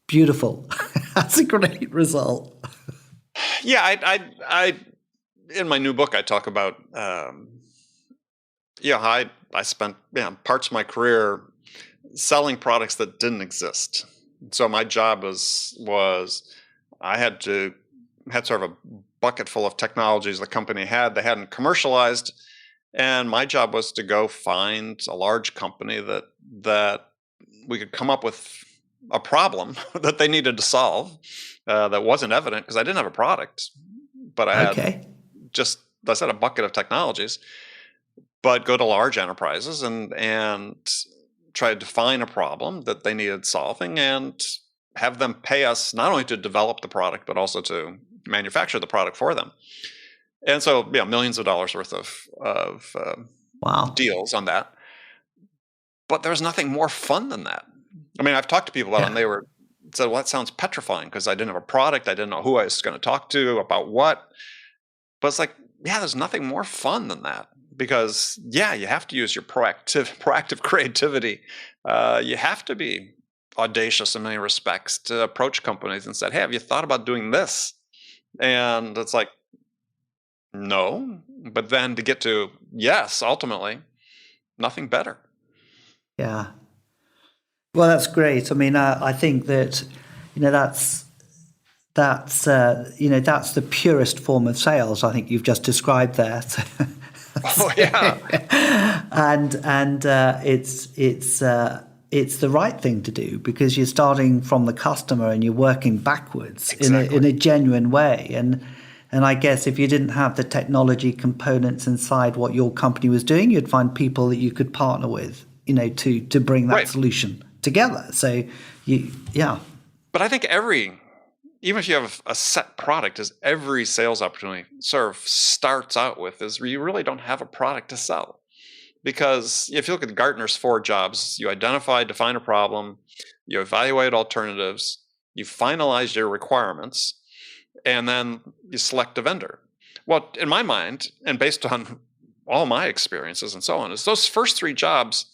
beautiful. That's a great result. Yeah, I in my new book, I talk about, I spent parts of my career selling products that didn't exist. So my job was I had sort of a bucket full of technologies the company had they hadn't commercialized, and my job was to go find a large company that we could come up with a problem that they needed to solve that wasn't evident because I didn't have a product, but I had just, I said, a bucket of technologies. But go to large enterprises and try to define a problem that they needed solving and have them pay us not only to develop the product but also to manufacture the product for them. And so, millions of dollars worth of deals on that. But there's nothing more fun than that. I mean, I've talked to people about it, and they said, well, that sounds petrifying because I didn't have a product. I didn't know who I was going to talk to about what. But it's like, there's nothing more fun than that because, you have to use your proactive creativity. You have to be audacious in many respects to approach companies and say, hey, have you thought about doing this? And it's like, no. But then to get to yes, ultimately, nothing better. Yeah. Well, that's great. I mean, I think that, that's the purest form of sales. I think you've just described there. Oh yeah. and it's the right thing to do because you're starting from the customer and you're working backwards in a genuine way. And I guess if you didn't have the technology components inside what your company was doing, you'd find people that you could partner with, to bring that solution together. So But I think even if you have a set product, as every sales opportunity sort of starts out with, is you really don't have a product to sell. Because if you look at Gartner's 4 jobs, you identify, define a problem, you evaluate alternatives, you finalize your requirements, and then you select a vendor. Well, in my mind, and based on all my experiences and so on, is those first 3 jobs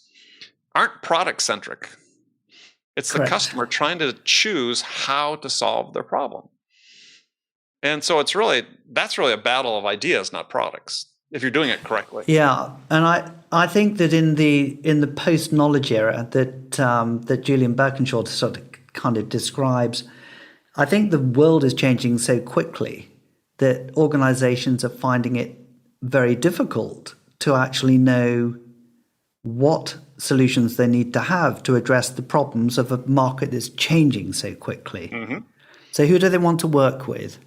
aren't product-centric. It's the customer trying to choose how to solve their problem. And so that's really a battle of ideas, not products, if you're doing it correctly. Yeah, and I think that in the post-knowledge era that Julian Birkinshaw sort of kind of describes, I think the world is changing so quickly that organizations are finding it very difficult to actually know what solutions they need to have to address the problems of a market that's changing so quickly. Mm-hmm. So who do they want to work with?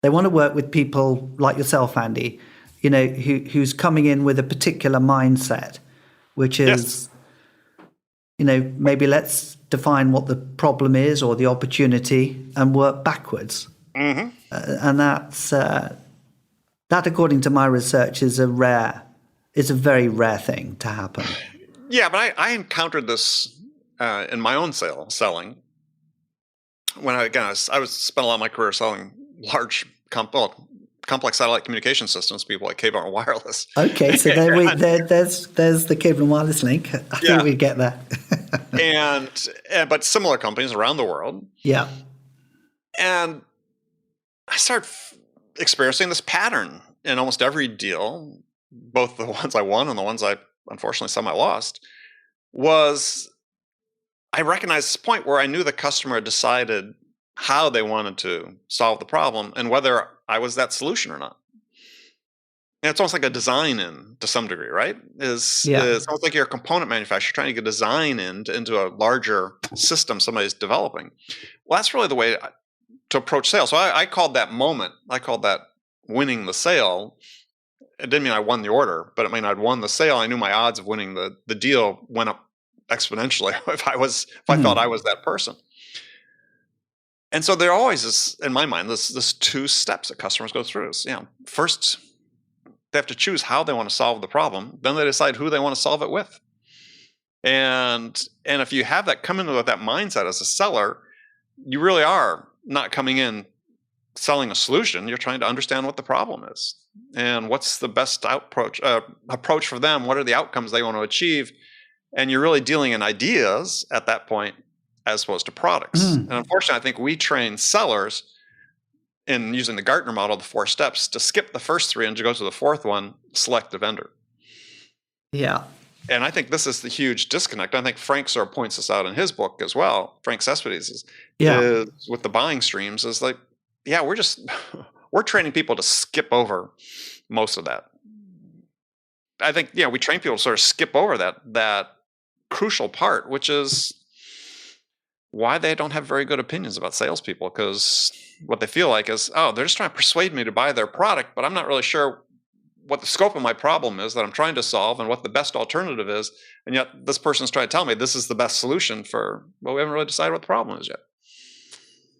They want to work with people like yourself, Andy, who's coming in with a particular mindset, which is, maybe let's define what the problem is or the opportunity and work backwards. Mm-hmm. And that, according to my research, is a very rare thing to happen. Yeah, but I encountered this in my own selling. When I spent a lot of my career selling large, complex satellite communication systems, people like Cable and Wireless. Okay, so there's the Cable and Wireless link. I think we get that. But similar companies around the world. Yeah. And I started experiencing this pattern in almost every deal, both the ones I won and the ones unfortunately some I lost, was I recognized this point where I knew the customer had decided how they wanted to solve the problem and whether I was that solution or not. And it's almost like a design in to some degree, right? It's almost like you're a component manufacturer trying to get design into a larger system somebody's developing. Well, that's really the way to approach sales. So I called that moment, winning the sale. It didn't mean I won the order, but it mean I'd won the sale. I knew my odds of winning the deal went up exponentially if I thought I was that person. And so there always is, in my mind, this 2 steps that customers go through. First, they have to choose how they want to solve the problem. Then they decide who they want to solve it with. And if you have that come in with that mindset as a seller, you really are not coming in selling a solution. You're trying to understand what the problem is and what's the best approach for them. What are the outcomes they want to achieve? And you're really dealing in ideas at that point as opposed to products. And unfortunately, I think we train sellers in using the Gartner model, the 4 steps, to skip the first 3 and to go to the 4th one, select the vendor. Yeah. And I think this is the huge disconnect. I think Frank sort of points this out in his book as well. Frank Cespedes is with the buying streams is like, yeah, we're training people to skip over most of that. I think, we train people to sort of skip over that crucial part, which is why they don't have very good opinions about salespeople, because what they feel like is, they're just trying to persuade me to buy their product, but I'm not really sure what the scope of my problem is that I'm trying to solve and what the best alternative is. And yet this person's trying to tell me this is the best solution we haven't really decided what the problem is yet.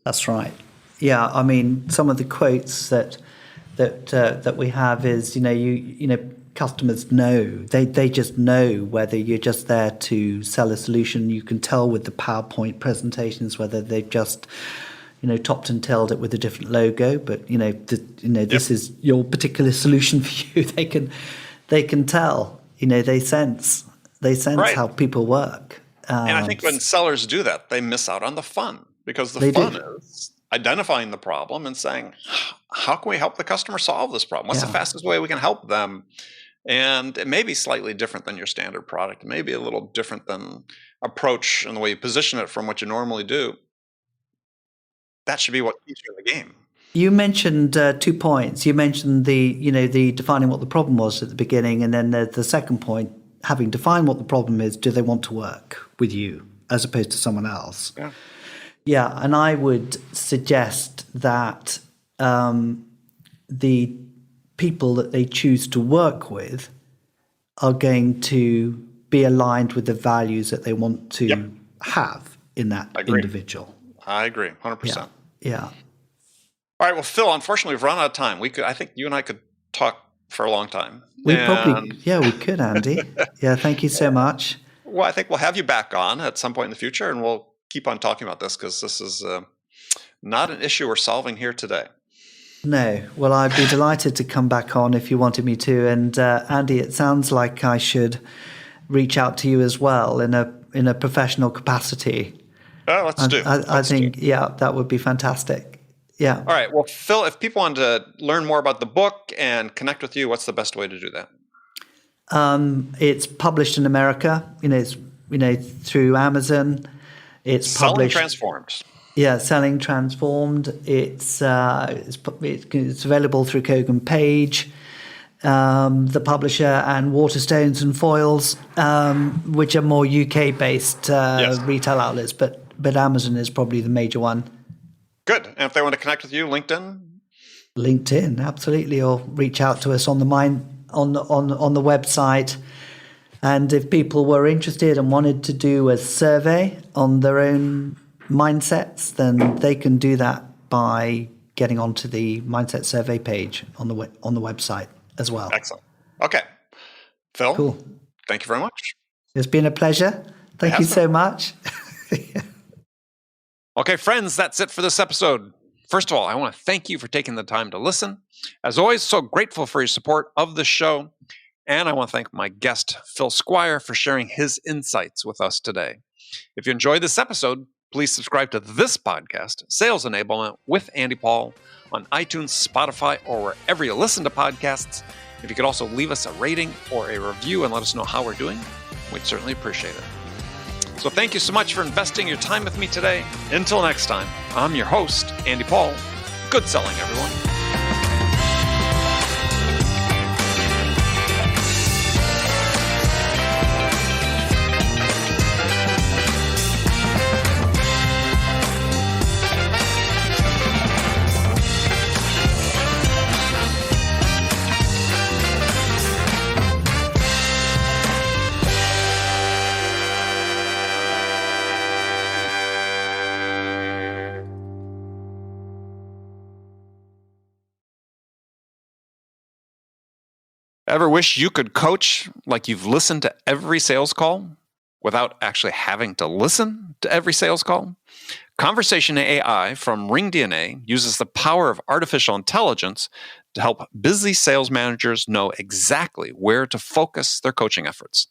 That's right. Yeah, I mean, some of the quotes that we have is, customers know, they just know whether you're just there to sell a solution. You can tell with the PowerPoint presentations whether they've just, topped and tailed it with a different logo, but this is your particular solution for you. They can tell, they sense right. How people work. And I think when sellers do that, they miss out on the fun, because the fun is identifying the problem and saying, how can we help the customer solve this problem? What's the fastest way we can help them? And it may be slightly different than your standard product. It may be a little different than approach and the way you position it from what you normally do. That should be what keeps you in the game. You mentioned 2 points. You mentioned the defining what the problem was at the beginning, and then the second point, having defined what the problem is, do they want to work with you as opposed to someone else? Yeah. Yeah, and I would suggest that the people that they choose to work with are going to be aligned with the values that they want to have in that individual. I agree, 100%. Yeah. All right, well, Phil, unfortunately, we've run out of time. I think you and I could talk for a long time. We could, Andy. Yeah, thank you so much. Well, I think we'll have you back on at some point in the future, and we'll keep on talking about this, because this is not an issue we're solving here today. No. Well, I'd be delighted to come back on if you wanted me to. And Andy, it sounds like I should reach out to you as well in a professional capacity. Let's do. I think, that would be fantastic. Yeah. All right. Well, Phil, if people want to learn more about the book and connect with you, what's the best way to do that? It's published in America. It's through Amazon. It's Selling Transformed. Yeah, Selling Transformed. It's available through Kogan Page, the publisher, and Waterstones and Foils, which are more UK-based retail outlets, but Amazon is probably the major one. Good. And if they want to connect with you, LinkedIn? LinkedIn, absolutely, or reach out to us on the website. And if people were interested and wanted to do a survey on their own mindsets, then they can do that by getting onto the mindset survey page on the website as well. Excellent. Okay. Phil, cool. Thank you very much. It's been a pleasure. Thank you so much. Okay, friends, that's it for this episode. First of all, I want to thank you for taking the time to listen. As always, so grateful for your support of the show. And I want to thank my guest, Phil Squire, for sharing his insights with us today. If you enjoyed this episode, please subscribe to this podcast, Sales Enablement with Andy Paul, on iTunes, Spotify, or wherever you listen to podcasts. If you could also leave us a rating or a review and let us know how we're doing, we'd certainly appreciate it. So thank you so much for investing your time with me today. Until next time, I'm your host, Andy Paul. Good selling, everyone. Ever wish you could coach like you've listened to every sales call? without actually having to listen to every sales call? Conversation AI from RingDNA uses the power of artificial intelligence to help busy sales managers know exactly where to focus their coaching efforts.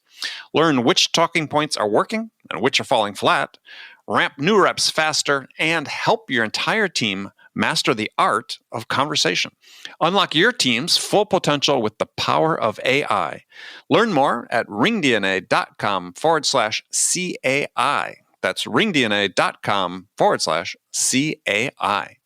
Learn which talking points are working and which are falling flat, ramp new reps faster, and help your entire team master the art of conversation. Unlock your team's full potential with the power of AI. Learn more at ringdna.com/CAI. That's ringdna.com/CAI.